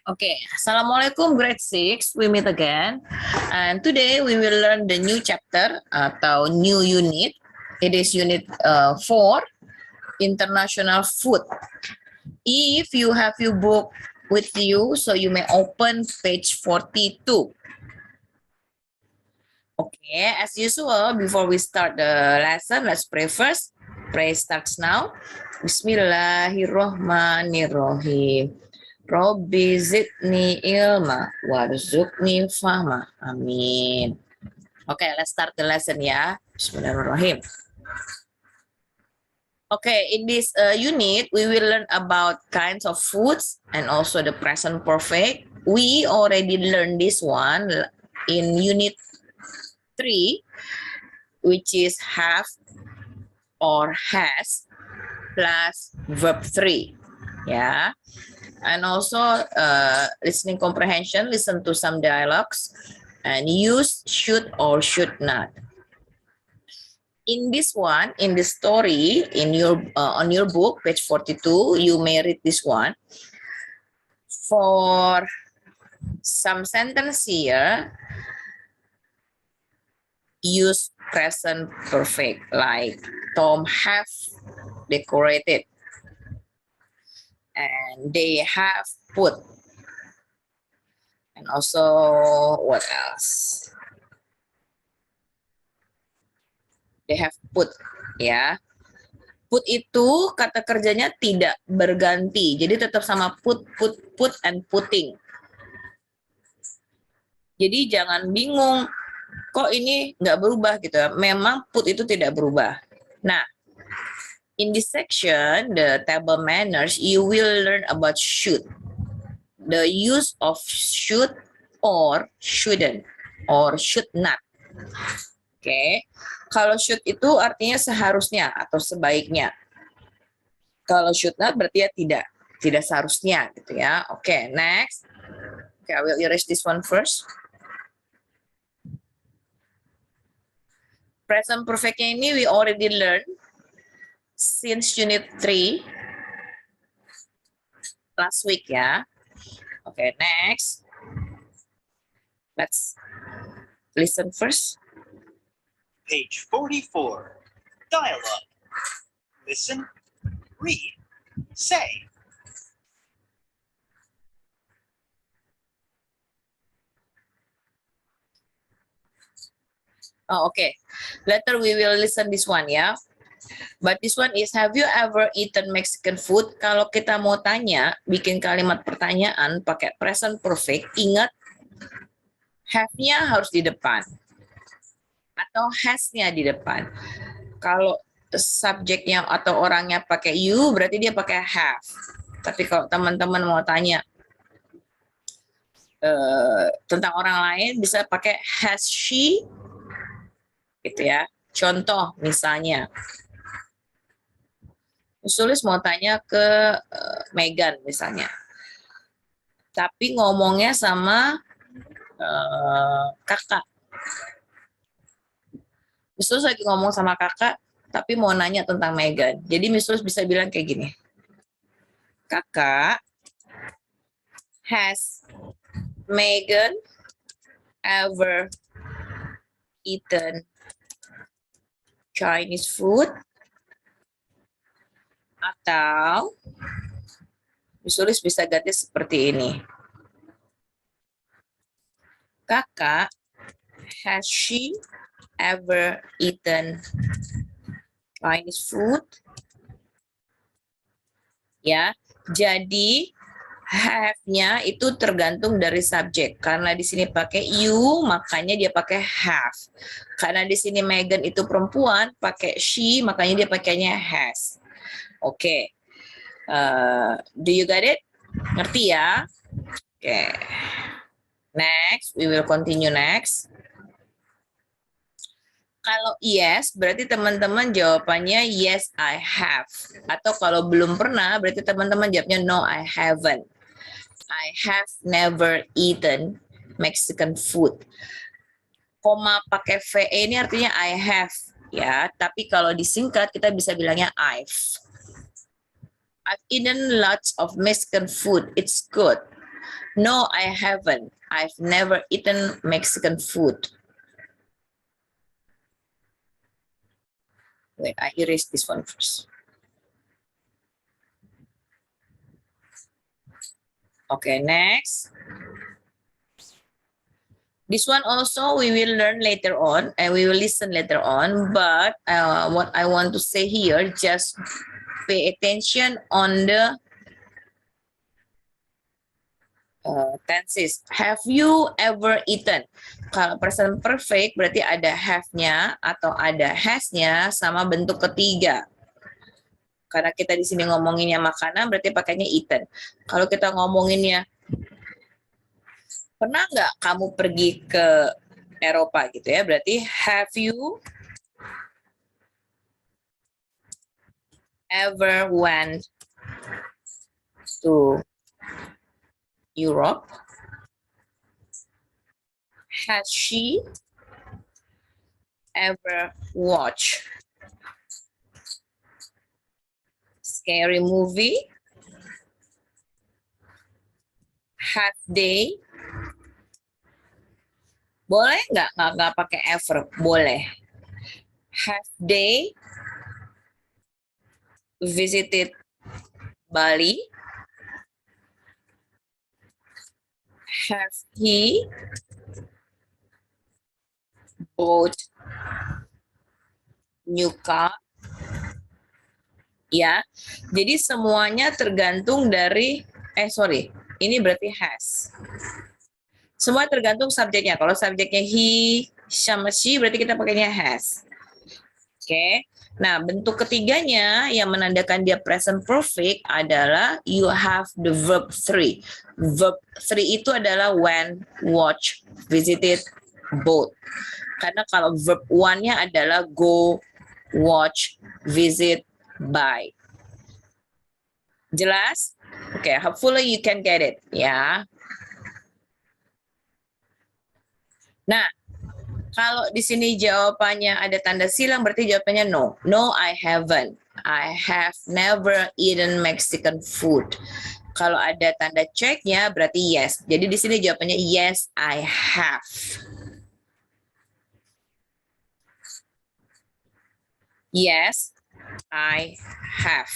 Okay, Assalamualaikum grade 6, we meet again. And today we will learn the new chapter atau new unit. It is unit 4, International Food. If you have your book with you, so you may open page 42. Okay, as usual, before we start the lesson, let's pray first. Pray starts now. Bismillahirrohmanirrohim. Robbi zidni ilma warzuqni fahma. Amin. Okay, let's start the lesson ya. Bismillahirrahmanirrahim. Okay, in this unit, we will learn about kinds of foods and also the present perfect. We already learned this one in unit 3, which is have or has plus verb 3. Yeah. And also listening comprehension, listen to some dialogues and use should or should not. In this one, in the story, in your on your book, page 42, you may read this one. For some sentence here, use present perfect, like Tom have decorated and they have put. And also, what else? They have put, ya. Put itu kata kerjanya tidak berganti. Jadi tetap sama put, and putting. Jadi jangan bingung, kok ini nggak berubah gitu ya. Memang put itu tidak berubah. Nah, in this section, the table manners, you will learn about should. The use of should or shouldn't or should not. Oke, kalau should itu artinya seharusnya atau sebaiknya. Kalau should not berarti ya tidak seharusnya gitu ya. Oke, next. Okay, I will erase this one first. Present perfectnya ini we already learned since unit 3 last week ya. Okay, next. Let's listen first. Page 44. Dialogue. Listen, read, say. Oh, okay. Later we will listen this one ya. But this one is, have you ever eaten Mexican food? Kalau kita mau tanya, bikin kalimat pertanyaan pakai present perfect, ingat have-nya harus di depan. Atau has-nya di depan. Kalau subjeknya atau orangnya pakai you, berarti dia pakai have. Tapi kalau teman-teman mau tanya tentang orang lain, bisa pakai has she, gitu ya. Contoh misalnya, Sulis mau tanya ke Megan misalnya, tapi ngomongnya sama kakak. Miss Tulus lagi ngomong sama kakak, tapi mau nanya tentang Megan. Jadi Miss Tulus bisa bilang kayak gini, kakak, has Megan ever eaten Chinese food? Atau Miss Tulus bisa ganti seperti ini, kakak, has she ever eaten Chinese food? Ya, jadi have-nya itu tergantung dari subjek. Karena di sini pakai you, makanya dia pakai have. Karena di sini Megan itu perempuan, pakai she, makanya dia pakainya has. Oke. Do you get it? Ngerti ya? Oke. Next, we will continue next. Kalau yes, berarti teman-teman jawabannya yes, I have. Atau kalau belum pernah, berarti teman-teman jawabnya no, I haven't. I have never eaten Mexican food. Koma pakai VE ini artinya I have, ya. Tapi kalau disingkat kita bisa bilangnya I've eaten lots of Mexican food. It's good. No, I haven't. I've never eaten Mexican food. Wait, I erase this one first. Okay, next. This one also we will learn later on and we will listen later on. But what I want to say here, just pay attention on the tenses. Have you ever eaten? Kalau present perfect berarti ada have-nya atau ada has-nya sama bentuk ketiga. Karena kita di sini ngomonginnya makanan berarti pakainya eaten. Kalau kita ngomonginnya pernah nggak kamu pergi ke Eropa gitu ya, berarti have you ever went to Europe? Has she ever watched scary movie? Have they? Boleh nggak pakai ever? Boleh. Have they visited Bali? Have he bought new car? Ya, jadi semuanya tergantung dari, ini berarti has. Semua tergantung subjeknya. Kalau subjeknya he, sama she, berarti kita pakainya has. Oke. Nah, bentuk ketiganya yang menandakan dia present perfect adalah you have the verb 3. Verb 3 itu adalah when, watch, visited, both. Karena kalau verb 1-nya adalah go, watch, visit, buy. Jelas? Oke, hopefully you can get it, ya. Nah, kalau di sini jawabannya ada tanda silang, berarti jawabannya no. No, I haven't. I have never eaten Mexican food. Kalau ada tanda checknya, berarti yes. Jadi di sini jawabannya yes, I have. Yes, I have.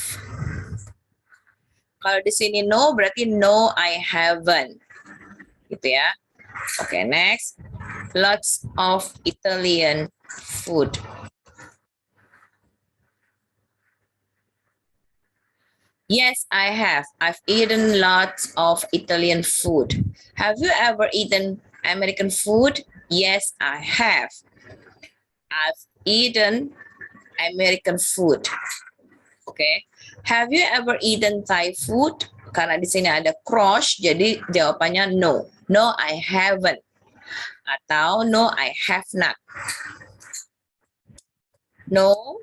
Kalau di sini no, berarti no, I haven't. Gitu ya. Oke, next. Lots of Italian food. Yes, I have. I've eaten lots of Italian food. Have you ever eaten American food? Yes, I have. I've eaten American food. Okay. Have you ever eaten Thai food? Karena di sini ada cross, jadi jawabannya no. No, I haven't. Atau no, I have not. No,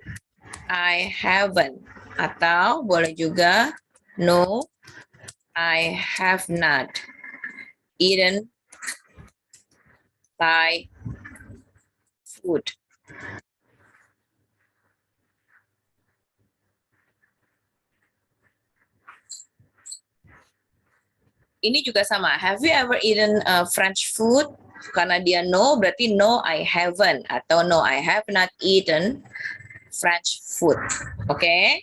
I haven't. Atau boleh juga no, I have not eaten Thai food. Ini juga sama. Have you ever eaten French food? Karena dia no, berarti no, I haven't. Atau no, I have not eaten French food. Okay?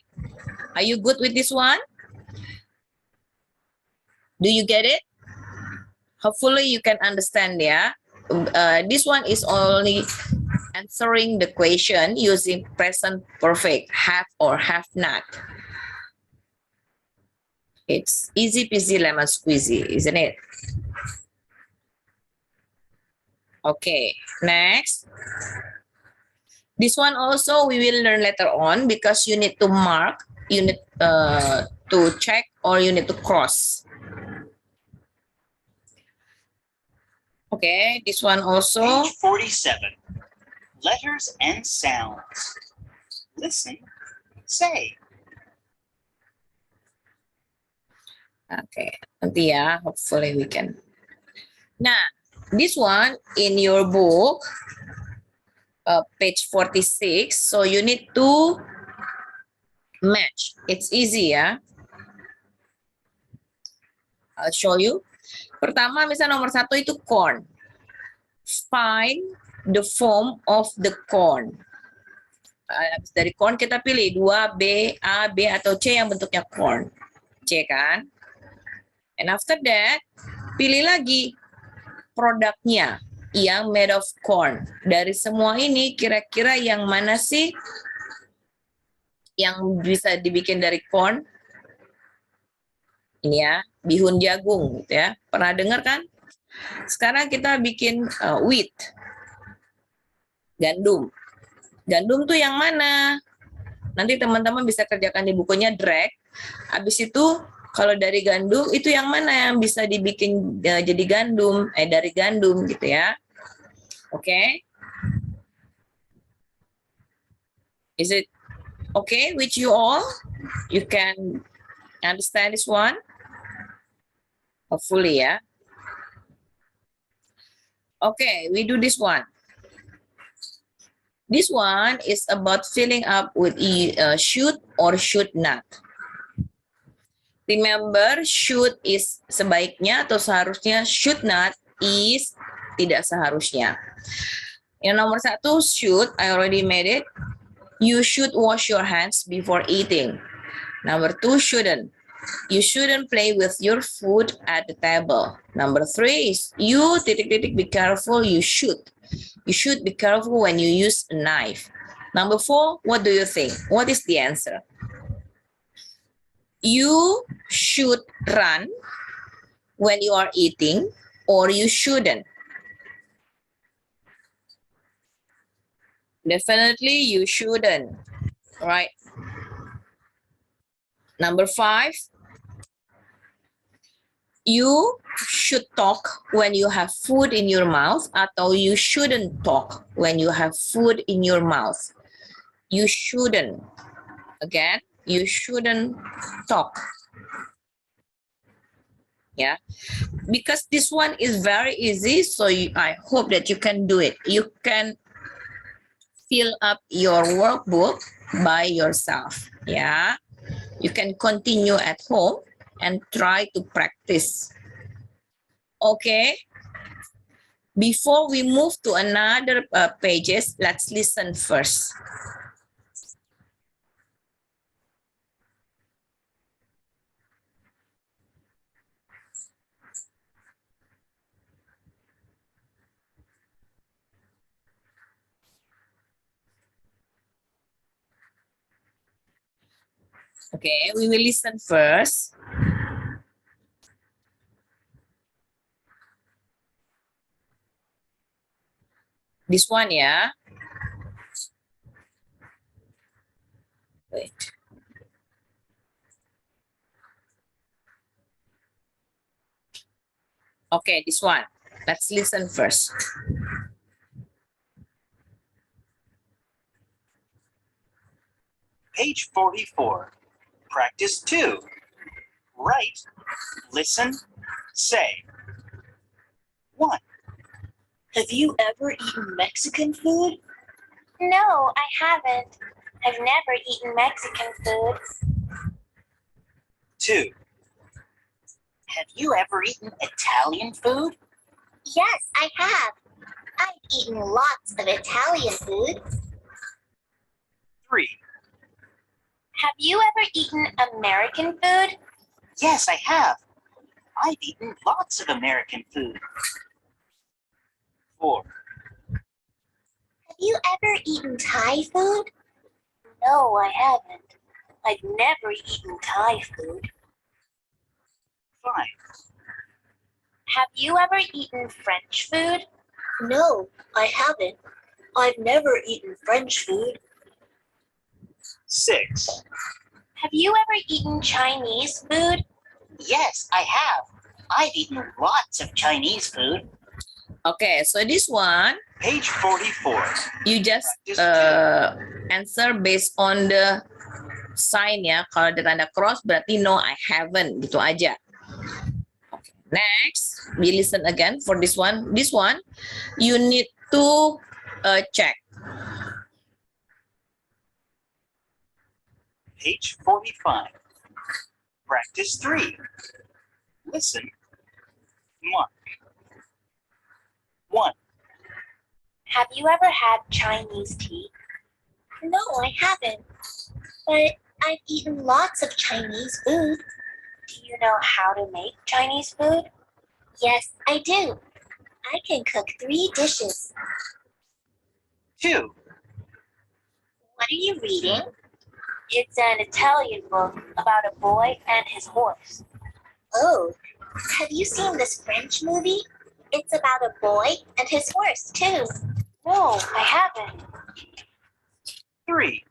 Are you good with this one? Do you get it? Hopefully you can understand, yeah? This one is only answering the question using present perfect, have or have not. It's easy peasy lemon squeezy, isn't it? Okay, next. This one also we will learn later on because you need to mark, you need to check, or you need to cross. Okay, this one also. Page 47. Letters and sounds. Listen, say. Okay, nanti ya, hopefully we can. Nah, this one in your book, page 46, so you need to match. It's easy, yeah. I'll show you. Pertama, misalnya nomor 1 itu corn. Find the form of the corn. Habis dari corn kita pilih 2, B, A, B atau C yang bentuknya corn. C kan? And after that, pilih lagi produknya yang made of corn. Dari semua ini kira-kira yang mana sih yang bisa dibikin dari corn? Ini ya, bihun jagung gitu ya. Pernah dengar kan? Sekarang kita bikin wheat. Gandum. Gandum tuh yang mana? Nanti teman-teman bisa kerjakan di bukunya drag. Habis itu kalau dari gandum itu yang mana yang bisa dibikin jadi gandum? Dari gandum gitu ya. Oke. Okay. Is it okay with you all? You can understand this one? Hopefully ya. Okay, we do this one. This one is about filling up with should or should not. Remember, should is sebaiknya atau seharusnya, should not is tidak seharusnya. Yang nomor 1, should, I already made it. You should wash your hands before eating. Number 2, shouldn't. You shouldn't play with your food at the table. Number 3 is you, be careful, you should. You should be careful when you use a knife. Number 4, what do you think? What is the answer? You should run when you are eating, or you shouldn't. Definitely you shouldn't, right? Number 5, you should talk when you have food in your mouth, atau you shouldn't talk when you have food in your mouth. You shouldn't. Again, you shouldn't talk. Yeah, because this one is very easy, so I hope that you can do it. You can fill up your workbook by yourself. Yeah, you can continue at home and try to practice. Okay. Before we move to another pages, let's listen first. Okay, we will listen first. This one, yeah. Wait. Okay, this one. Let's listen first. Page 44. Practice 2. Write, listen, say. 1. Have you ever eaten Mexican food? No, I haven't. I've never eaten Mexican food. 2. Have you ever eaten Italian food? Yes, I have. I've eaten lots of Italian food. 3. Have you ever eaten American food? Yes, I have. I've eaten lots of American food. 4. Have you ever eaten Thai food? No, I haven't. I've never eaten Thai food. 5. Have you ever eaten French food? No, I haven't. I've never eaten French food. 6. Have you ever eaten Chinese food? Yes, I have. I've eaten lots of Chinese food. Okay, so this one, Page 44. you just answer based on the sign ya. Kalau ada tanda cross berarti no, I haven't, gitu aja. Okay. Next, we listen again for this one. This one, you need to check. Page 45. Practice 3. Listen, Mark. 1. Have you ever had Chinese tea? No, I haven't. But I've eaten lots of Chinese food. Do you know how to make Chinese food? Yes, I do. I can cook 3 dishes. 2. What are you reading? It's an Italian book about a boy and his horse. Oh, have you seen this French movie? It's about a boy and his horse, too. No, I haven't. 3.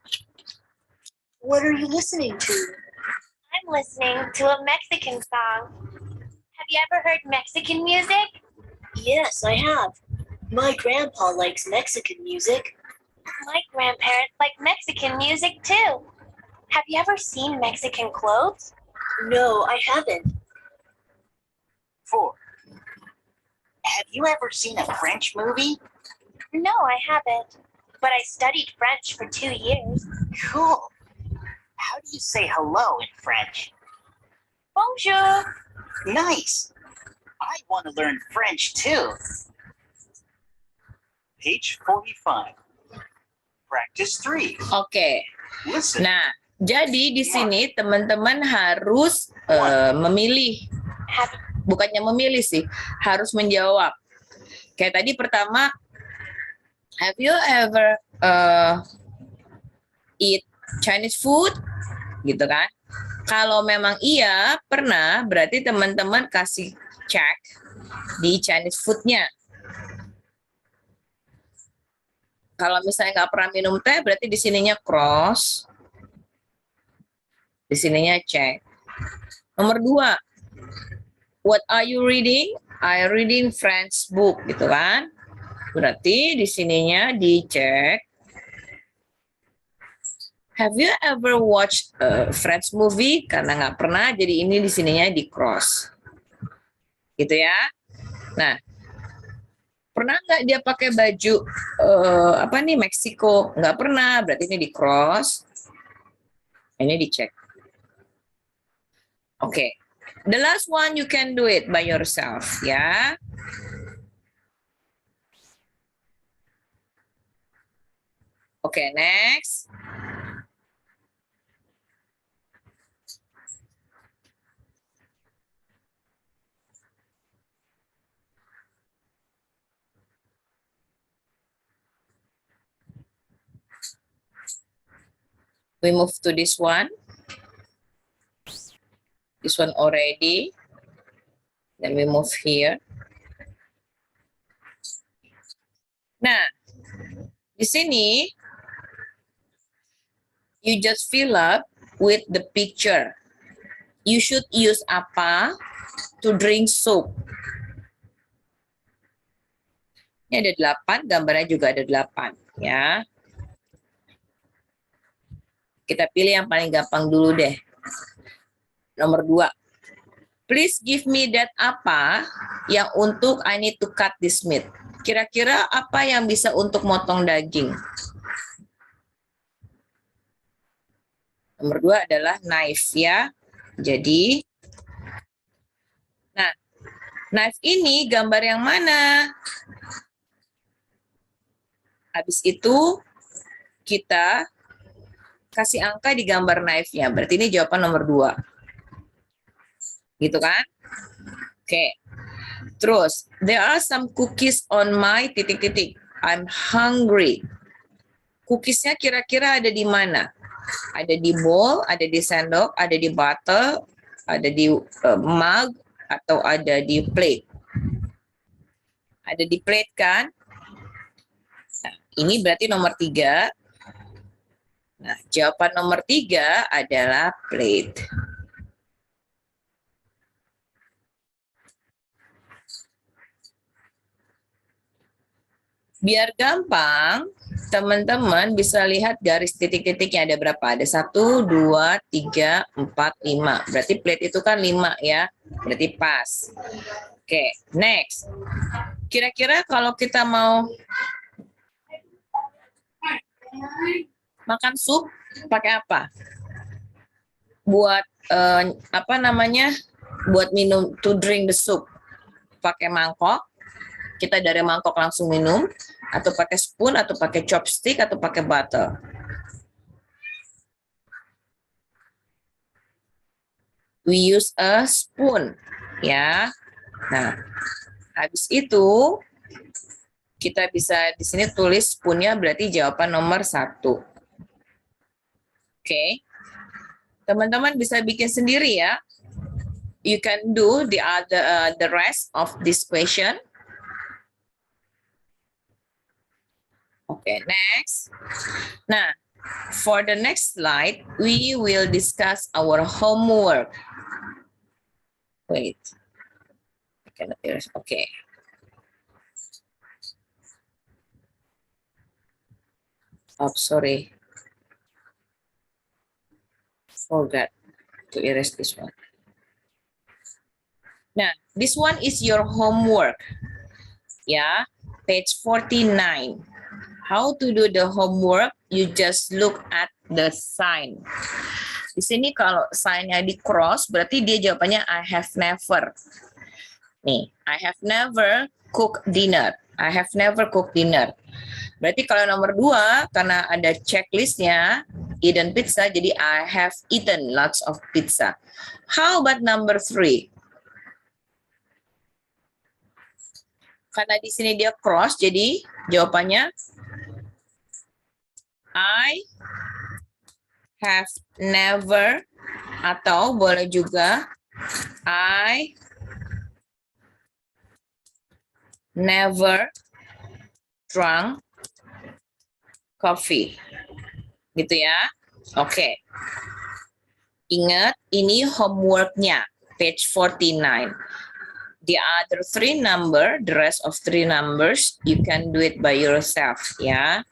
What are you listening to? I'm listening to a Mexican song. Have you ever heard Mexican music? Yes, I have. My grandpa likes Mexican music. My grandparents like Mexican music too. Have you ever seen Mexican clothes? No, I haven't. 4. Have you ever seen a French movie? No, I haven't. But I studied French for 2 years. Cool. How do you say hello in French? Bonjour. Nice. I want to learn French too. Page 45. Practice 3. Oke. Listen. Nah, jadi di sini teman-teman harus memilih. Have, Bukannya memilih sih, harus menjawab. Kayak tadi pertama, have you ever eat Chinese food? Gitu kan? Kalau memang iya, pernah, berarti teman-teman kasih cek di Chinese food-nya. Kalau misalnya nggak pernah minum teh, berarti di sininya cross. Di sininya cek. Nomor 2, what are you reading? I reading French book, gitu kan? Berarti di sininya dicek. Have you ever watched a French movie? Karena nggak pernah, jadi ini di sininya di cross. Gitu ya. Nah, pernah nggak dia pakai baju Meksiko? Nggak pernah, berarti ini di cross. Ini dicek. Oke. The last one you can do it by yourself, ya. Oke, next. We move to this one. This one already. Then we move here. Nah, di sini you just fill up with the picture. You should use apa to drink soup. Ini ada 8, gambarnya juga ada 8, ya. Kita pilih yang paling gampang dulu deh. Nomor 2. Please give me that apa yang untuk I need to cut this meat. Kira-kira apa yang bisa untuk motong daging? Nomor 2 adalah knife, ya. Jadi, nah, knife ini gambar yang mana? Habis itu kita kasih angka di gambar knife-nya. Berarti ini jawaban nomor 2. Gitu kan? Oke. Terus, there are some cookies on my titik-titik. I'm hungry. Cookiesnya kira-kira ada di mana? Ada di bowl, ada di sendok, ada di butter, ada di mug, atau ada di plate. Ada di plate kan? Nah, ini berarti nomor 3. Nah, jawaban nomor 3 adalah plate. Biar gampang, teman-teman bisa lihat garis titik-titiknya ada berapa? Ada 1, 2, 3, 4, 5. Berarti plate itu kan 5 ya. Berarti pas. Oke, next. Kira-kira kalau kita mau makan sup pakai apa? Buat Buat minum, to drink the soup. pakai mangkok, kita dari mangkok langsung minum, atau pakai spoon, atau pakai chopstick, atau pakai butter. We use a spoon, ya. Nah, habis itu kita bisa di sini tulis spoonnya berarti jawaban nomor 1. Oke, teman-teman bisa bikin sendiri ya. You can do the rest of this question. Okay, next. Nah, for the next slide, we will discuss our homework. Wait. Okay. Oh, sorry. Forgot to erase this one. Now, this one is your homework. Yeah, page 49. How to do the homework? You just look at the sign. Di sini kalau sign-nya di cross, berarti dia jawabannya I have never. Nih, I have never cooked dinner. I have never cooked dinner. Berarti kalau nomor 2, karena ada checklistnya, eaten pizza, jadi I have eaten lots of pizza. How about number 3? Karena di sini dia cross, jadi jawabannya I have never, atau boleh juga I never drunk coffee. Gitu ya. Oke. Ingat, ini homework-nya, page 49. The other 3 number, the rest of 3 numbers, you can do it by yourself, ya.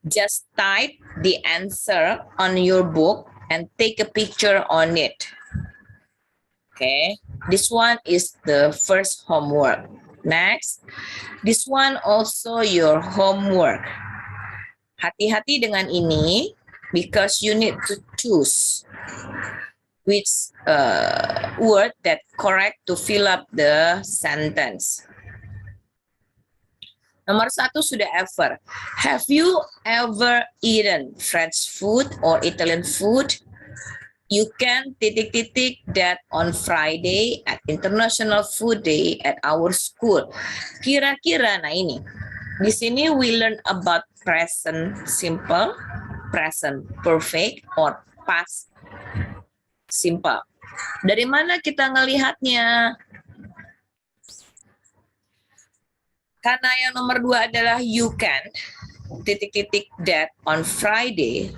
Just type the answer on your book and take a picture on it. Okay, this one is the first homework. Next, this one also your homework. Hati-hati dengan ini because you need to choose which word that correct to fill up the sentence. Nomor 1 sudah ever. Have you ever eaten French food or Italian food? You can titik-titik that on Friday at International Food Day at our school. Kira-kira, nah ini. Di sini we learn about present simple, present perfect, or past simple. Dari mana kita ngelihatnya? Karena yang nomor 2 adalah you can, titik-titik that on Friday,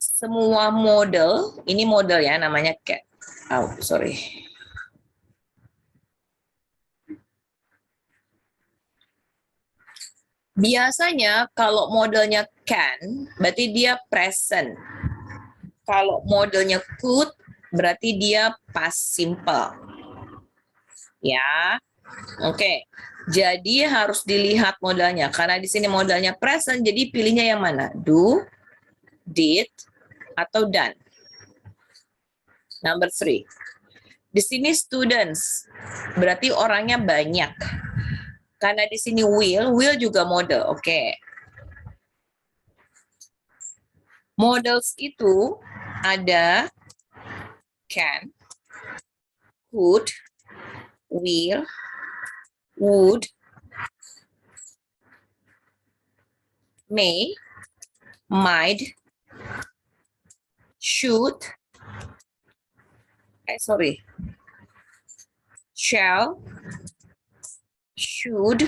semua model, ini model ya namanya cat. Oh, sorry. Biasanya kalau modelnya can, berarti dia present. Kalau modelnya could, berarti dia past simple. Ya, oke. Jadi harus dilihat modalnya. Karena di sini modalnya present, jadi pilihnya yang mana? Do, did, atau done. Number 3. Di sini students, berarti orangnya banyak. Karena di sini will juga model. Oke. Models itu ada can, could, will, would, may, might, should, shall, should,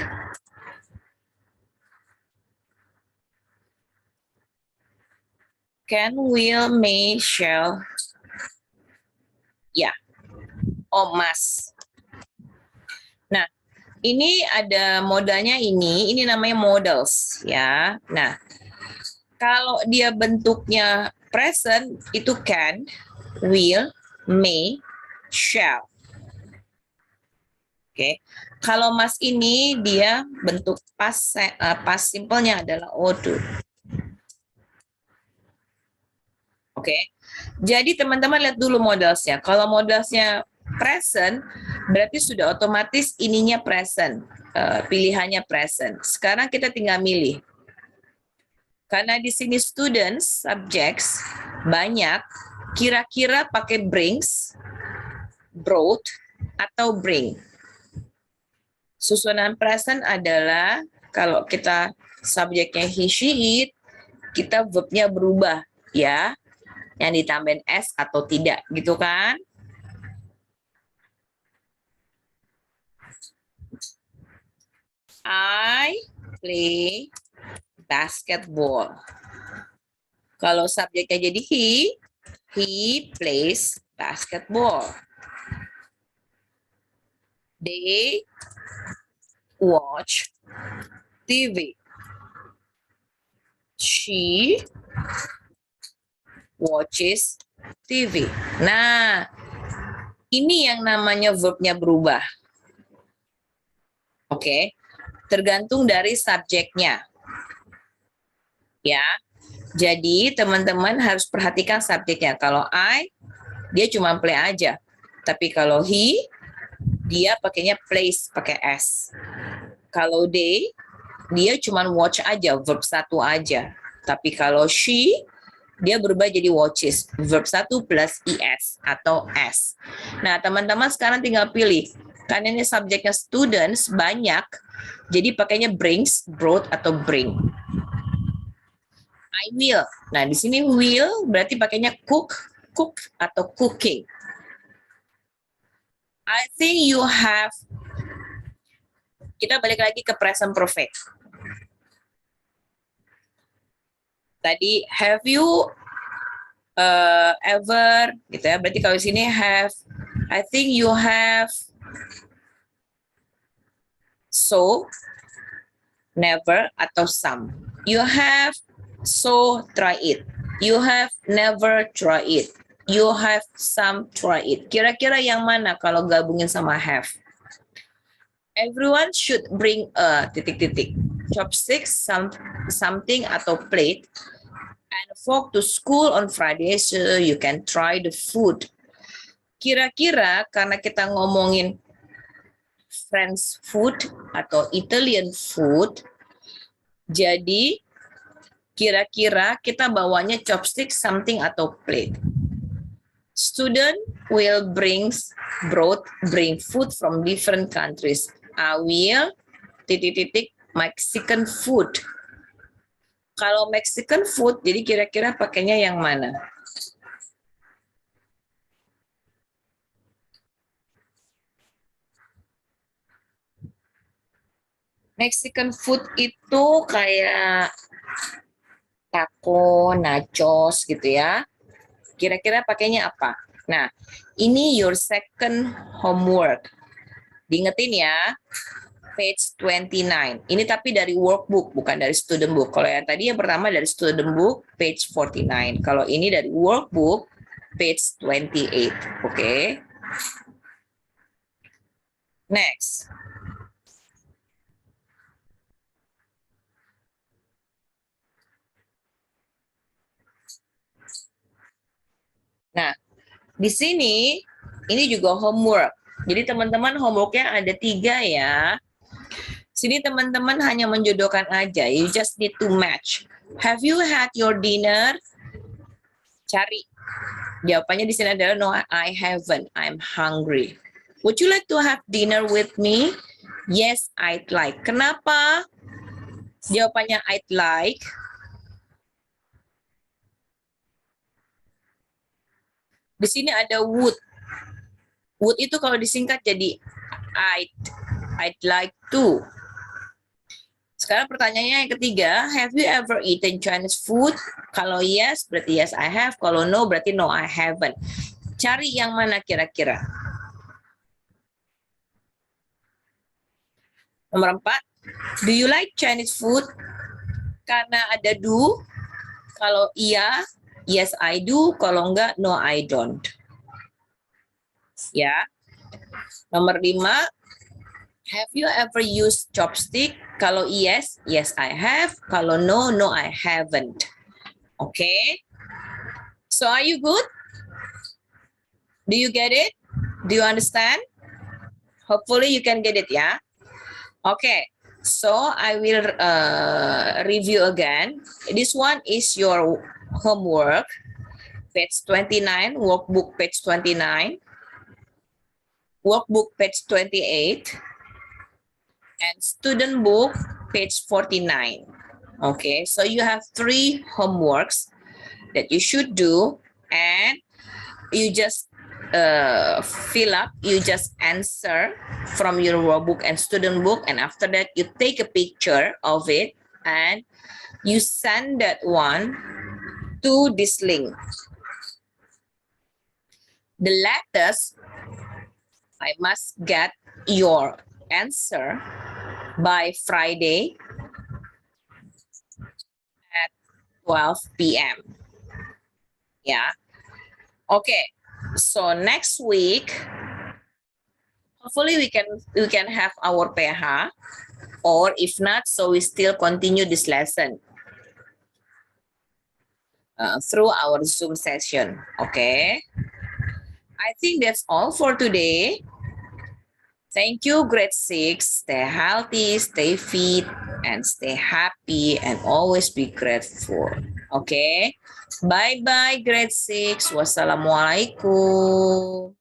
can, will, may, shall, ya, or must. Nah, ini ada modalnya ini namanya models ya. Nah, kalau dia bentuknya present itu can, will, may, shall. Oke. Kalau must ini dia bentuk past simple-nya adalah ought. Oke. Jadi teman-teman lihat dulu modelsnya. Kalau modelsnya present, berarti sudah otomatis ininya present, pilihannya present. Sekarang kita tinggal milih. Karena di sini students, subjects, banyak, kira-kira pakai brings, brought, atau bring. Susunan present adalah kalau kita subjeknya he, she, it, kita verbnya berubah, ya. Yang ditambahin s atau tidak, gitu kan? I play basketball. Kalau subjeknya jadi he plays basketball. They watch TV. She watches TV. Nah, ini yang namanya verbnya berubah. Oke, tergantung dari subjeknya. Ya, jadi teman-teman harus perhatikan subjeknya. Kalau I, dia cuma play aja. Tapi kalau he, dia pakainya plays, pakai s. Kalau they, dia cuma watch aja, verb 1 aja. Tapi kalau she, dia berubah jadi watches, verb 1 plus es atau s. Nah, teman-teman sekarang tinggal pilih. Karena ini subjeknya students, banyak, jadi pakainya brings, brought, atau bring. I will. Nah, di sini will berarti pakainya cook, atau cooking. I think you have. Kita balik lagi ke present perfect. Tadi have you ever gitu ya. Berarti kalau di sini have, I think you have so, never, atau some. You have so, try it. You have never try it. You have some try it. Kira-kira yang mana kalau gabungin sama have? Everyone should bring a ... chopsticks, something atau plate, and fork to school on Friday so you can try the food. Kira-kira karena kita ngomongin French food atau Italian food, jadi kira-kira kita bawanya chopstick, something atau plate. Student will bring food from different countries. I will ... Mexican food. Kalau Mexican food, jadi kira-kira pakainya yang mana? Mexican food itu kayak taco, nachos gitu ya. Kira-kira pakainya apa? Nah, ini your second homework. Diingetin ya, page 29. Ini tapi dari workbook, bukan dari student book. Kalau yang tadi yang pertama dari student book, page 49. Kalau ini dari workbook, page 28. Oke. Next. Nah, di sini ini juga homework. Jadi teman-teman homeworknya ada 3 ya. Sini teman-teman hanya menjodohkan aja. You just need to match. Have you had your dinner? Cari. Jawabannya di sini adalah no, I haven't. I'm hungry. Would you like to have dinner with me? Yes, I'd like. Kenapa? Jawabannya I'd like. Di sini ada would. Would itu kalau disingkat jadi I'd like to. Sekarang pertanyaannya yang ketiga, have you ever eaten Chinese food? Kalau yes, berarti yes I have. Kalau no, berarti no I haven't. Cari yang mana kira-kira? Nomor 4, do you like Chinese food? Karena ada do. Kalau iya, yes I do. Kalau enggak, no I don't. Ya. Nomor 5, have you ever used chopstick? Kalau yes, yes I have. Kalau no, no I haven't. Okay. So are you good? Do you get it? Do you understand? Hopefully you can get it, yeah? Okay, so I will review again. This one is your homework, page 29, workbook page 29, workbook page 28, and student book page 49. Okay, so you have 3 homeworks that you should do, and you just fill up, you just answer from your workbook and student book, and after that you take a picture of it and you send that one to this link. The latest, I must get your answer by Friday at 12 p.m. Yeah. Okay. So next week, hopefully we can have our PH, or if not, so we still continue this lesson through our Zoom session. Okay. I think that's all for today. Thank you, grade 6. Stay healthy, stay fit, and stay happy, and always be grateful. Okay? Bye-bye, grade 6. Wassalamualaikum.